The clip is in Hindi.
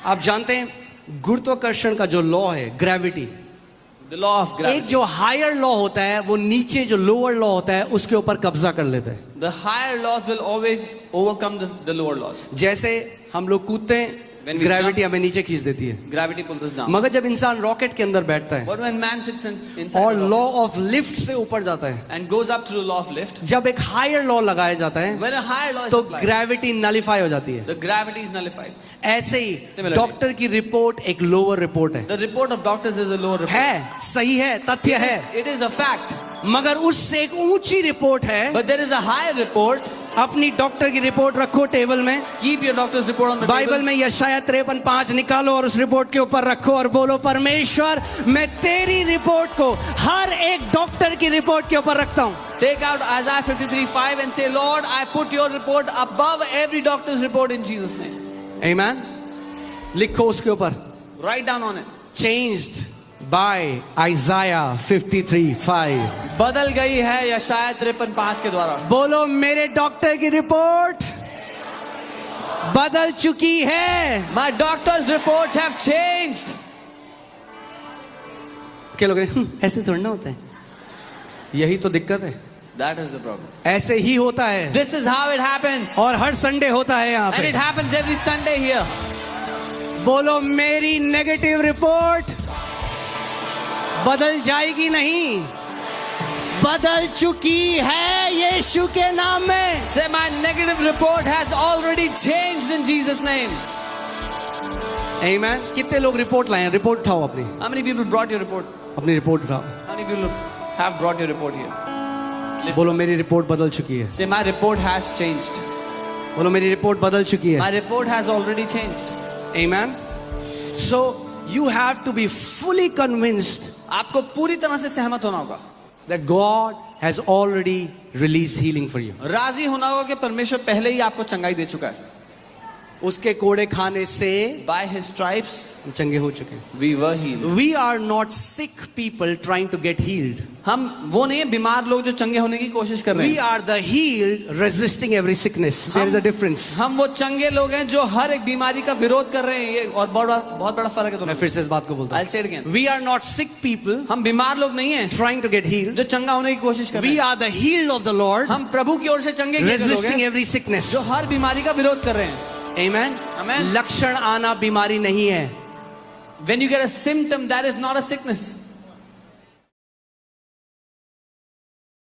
आप जानते हैं गुरुत्वाकर्षण का जो लॉ है, gravity, The law of gravity. एक जो हायर लॉ होता है वो नीचे जो लोअर लॉ होता है उसके ऊपर कब्जा कर लेता है. The higher laws will always overcome the lower laws. जैसे हम लोग कूदते हैं, When we ग्रेविटी हमें नीचे खींच देती है. Gravity pulls us down. मगर जब इंसान रॉकेट के अंदर बैठता है But when man sits inside और the rocket law of lift से ऊपर जाता है, and goes up to the law of lift, जब एक हायर लॉ लगाया जाता है when a higher law is तो applied, ग्रेविटी नलिफाई हो जाती है. the gravity is nullified. ऐसे ही Similarly. डॉक्टर की रिपोर्ट एक लोअर रिपोर्ट है. The report of doctors is a lower report. है, सही है, तथ्य है, It is a fact. मगर उससे एक ऊंची रिपोर्ट है. But there is a higher report. अपनी डॉक्टर की रिपोर्ट रखो टेबल में. Keep your doctor's report on the Bible table. में यशायाह 53:5 निकालो और उस रिपोर्ट के ऊपर रखो और बोलो, परमेश्वर मैं तेरी रिपोर्ट को हर एक डॉक्टर की रिपोर्ट के ऊपर रखता हूं. Take out Isaiah 53:5 and say, Lord, I put your report above every doctor's report in Jesus' name. आमेन. लिखो उसके ऊपर, Write down on it. changed by Isaiah 53:5. बदल गई है यशायाह 53:5 के द्वारा. बोलो, मेरे डॉक्टर की रिपोर्ट बदल चुकी है. My doctor's reports have changed. क्या लोग ऐसे थोड़ा ना होता है, यही तो दिक्कत है. That is the problem. ऐसे ही होता है This is how it happens. और हर संडे होता है यहाँ And it पे. happens every Sunday here. बोलो, मेरी नेगेटिव रिपोर्ट बदल जाएगी नहीं, बदल चुकी है यीशु के नाम में. Say, my negative report has already changed in Jesus' name. आमेन. कितने लोग रिपोर्ट लाए हैं? रिपोर्ट उठाओ अपनी. How many people brought your report? अपनी रिपोर्ट उठाओ. How many people have brought your report here? बोलो, मेरी रिपोर्ट बदल चुकी है. Say, my report has changed. बोलो, मेरी रिपोर्ट बदल चुकी है. My report has already changed. Amen. So you have to be fully convinced आपको पूरी तरह से सहमत होना होगा. that God has already released healing for you. राजी होना होगा कि परमेश्वर पहले ही आपको चंगाई दे चुका है. उसके कोड़े खाने से By his stripes हम चंगे हो चुके हैं. we were healed. We are not sick people trying to get healed. हम वो नहीं है बीमार लोग जो चंगे होने की कोशिश कर रहे We हैं. are the healed resisting every sickness. There is a difference. हम वो चंगे लोग हैं जो हर एक बीमारी का विरोध कर रहे हैं. ये और बहुत बड़ा फर्क है मैं दोनों. फिर से इस बात को बोलता I'll say it again. हूँ. We are not sick people हम बीमार लोग नहीं हैं trying to get healed. जो चंगा होने की कोशिश कर रहे We हैं. are the healed of the Lord हम प्रभु की ओर से चंगे किए गए लोग resisting हैं every sickness. जो हर बीमारी का विरोध कर रहे हैं. Amen. Amen. लक्षण आना बीमारी नहीं है. When you get a symptom, that is not a sickness.